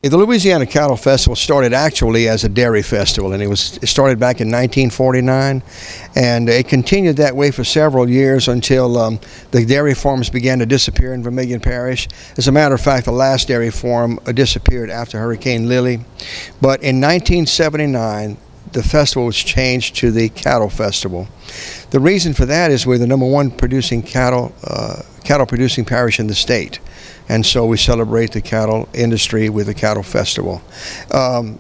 The Louisiana Cattle Festival started actually as a dairy festival, and it started back in 1949, and it continued that way for several years until the dairy farms began to disappear in Vermilion Parish. As a matter of fact, the last dairy farm disappeared after Hurricane Lily. But in 1979, the festival was changed to the Cattle Festival. The reason for that is we're the #1 producing cattle producing parish in the state. And so we celebrate the cattle industry with the Cattle Festival.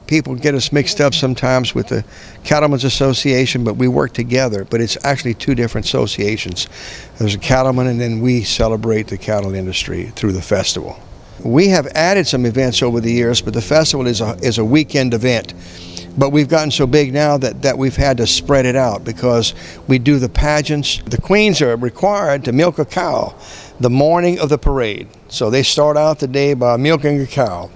People get us mixed up sometimes with the Cattlemen's Association, but we work together. But it's actually two different associations. There's a cattleman, and then we celebrate the cattle industry through the festival. We have added some events over the years, but the festival is a weekend event. But we've gotten so big now that we've had to spread it out because we do the pageants. The queens are required to milk a cow the morning of the parade. So they start out the day by milking a cow.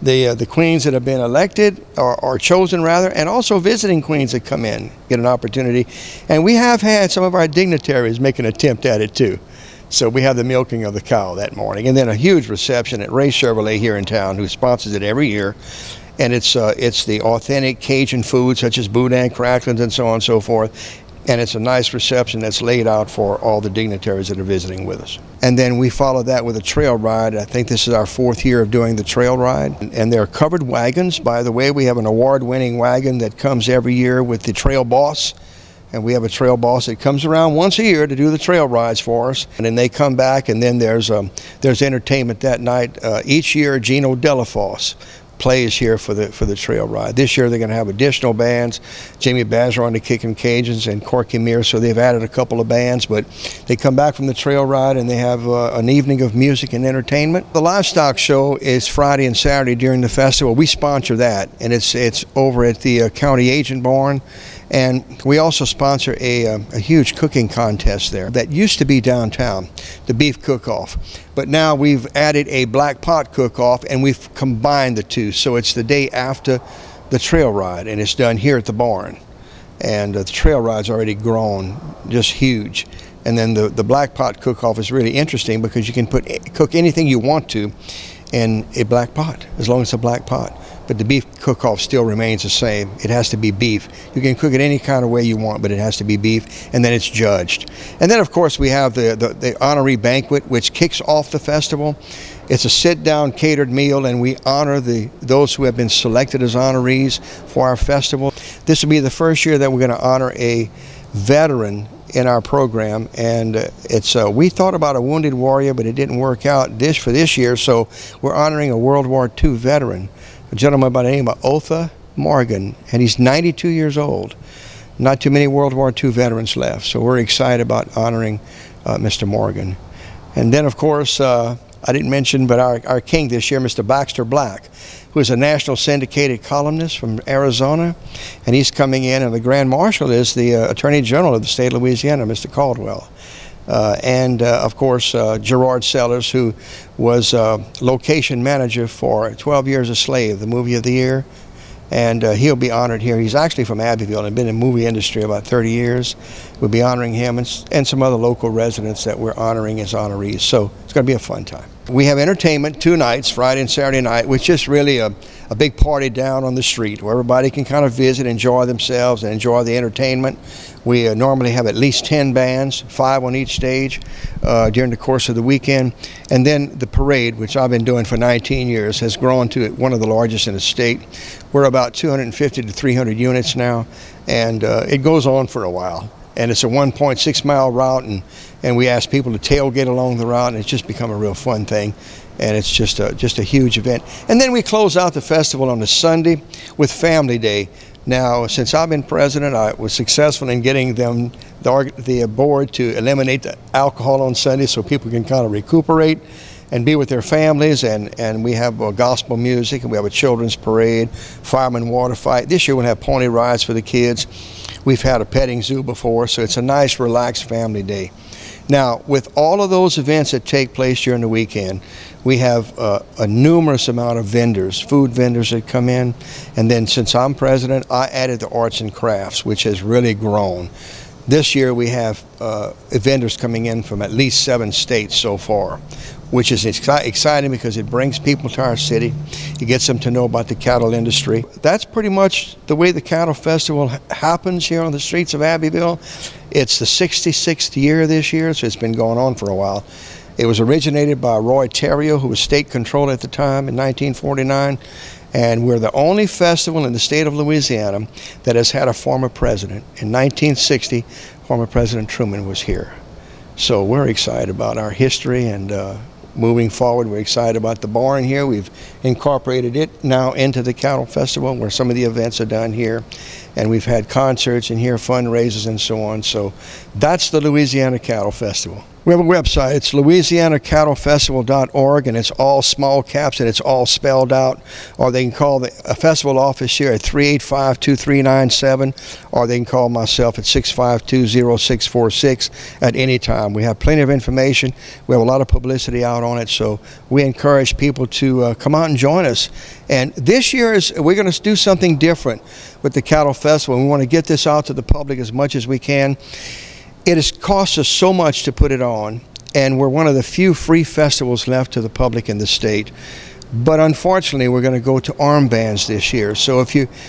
The queens that have been elected or chosen rather, and also visiting queens that come in get an opportunity. And we have had some of our dignitaries make an attempt at it too. So we have the milking of the cow that morning, and then a huge reception at Ray Chevrolet here in town, who sponsors it every year. And it's the authentic Cajun food such as boudin, cracklins, and so on and so forth. And it's a nice reception that's laid out for all the dignitaries that are visiting with us. And then we follow that with a trail ride. I think this is our 4th year of doing the trail ride. And they're covered wagons. By the way, we have an award-winning wagon that comes every year with the trail boss. And we have a trail boss that comes around once a year to do the trail rides for us. And then they come back, and then there's entertainment that night. Each year, Gino Delafosse plays here for the trail ride. This year they're going to have additional bands. Jamie Bazar on the Kickin' Cajuns and Corky Meir, so they've added a couple of bands, but they come back from the trail ride and they have an evening of music and entertainment. The livestock show is Friday and Saturday during the festival. We sponsor that, and it's over at the county agent barn. And we also sponsor a huge cooking contest there that used to be downtown, the beef cook-off. But now we've added a black pot cook-off, and we've combined the two. So it's the day after the trail ride, and it's done here at the barn. And the trail ride's already grown, just huge. And then the black pot cook-off is really interesting because you can cook anything you want to in a black pot, as long as it's a black pot. But the beef cook-off still remains the same. It has to be beef. You can cook it any kind of way you want, but it has to be beef, and then it's judged. And then, of course, we have the Honorary Banquet, which kicks off the festival. It's a sit-down catered meal, and we honor those who have been selected as honorees for our festival. This will be the first year that we're going to honor a veteran in our program, and we thought about a wounded warrior, but it didn't work out for this year, so we're honoring a World War II veteran, a gentleman by the name of Otha Morgan, and he's 92 years old. Not too many World War II veterans left, so we're excited about honoring Mr. Morgan. And then, of course, I didn't mention, but our king this year, Mr. Baxter Black, who is a national syndicated columnist from Arizona, and he's coming in, and the Grand Marshal is the Attorney General of the state of Louisiana, Mr. Caldwell. Of course, Gerard Sellers, who was location manager for 12 Years a Slave, the movie of the year, and he'll be honored here. He's actually from Abbeville and been in the movie industry about 30 years. We'll be honoring him and some other local residents that we're honoring as honorees, so it's going to be a fun time. We have entertainment 2 nights, Friday and Saturday night, which is really a big party down on the street where everybody can kind of visit, enjoy themselves, and enjoy the entertainment. We normally have at least 10 bands, 5 on each stage during the course of the weekend. And then the parade, which I've been doing for 19 years, has grown to one of the largest in the state. We're about 250 to 300 units now, and it goes on for a while. And it's a 1.6-mile route, and we ask people to tailgate along the route, and it's just become a real fun thing. And it's just a huge event. And then we close out the festival on a Sunday with Family Day. Now, since I've been president, I was successful in getting the board to eliminate the alcohol on Sunday so people can kind of recuperate and be with their families. And we have gospel music, and we have a children's parade, fireman water fight. This year we'll have pony rides for the kids. We've had a petting zoo before, so it's a nice, relaxed family day. Now, with all of those events that take place during the weekend, we have a numerous amount of vendors, food vendors that come in. And then since I'm president, I added the arts and crafts, which has really grown. This year we have vendors coming in from at least 7 states so far. which is exciting because it brings people to our city. It gets them to know about the cattle industry. That's pretty much the way the Cattle Festival happens here on the streets of Abbeville. It's the 66th year this year, so it's been going on for a while. It was originated by Roy Terrio, who was state controller at the time in 1949, and we're the only festival in the state of Louisiana that has had a former president. In 1960, former President Truman was here. So we're excited about our history, and moving forward, we're excited about the barn here. We've incorporated it now into the Cattle Festival, where some of the events are done here. And we've had concerts in here, fundraisers, and so on. So that's the Louisiana Cattle Festival. We have a website. It's louisianacattlefestival.org, and it's all small caps, and it's all spelled out. Or they can call the festival office here at 385-2397, or they can call myself at 652-0646 at any time. We have plenty of information. We have a lot of publicity out on it, so we encourage people to come out and join us. And this year we're going to do something different with the Cattle Festival. We want to get this out to the public as much as we can. It has cost us so much to put it on, and we're one of the few free festivals left to the public in the state. But unfortunately, we're going to go to armbands this year. So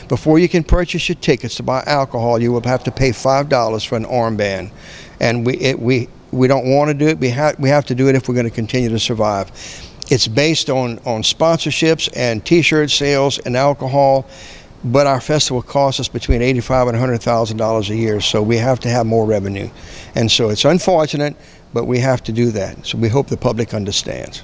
before you can purchase your tickets to buy alcohol, you will have to pay $5 for an armband. And we don't want to do it. We have to do it if we're going to continue to survive. It's based on sponsorships and T-shirt sales and alcohol. But our festival costs us between $85,000 and $100,000 a year, so we have to have more revenue. And so it's unfortunate, but we have to do that. So we hope the public understands.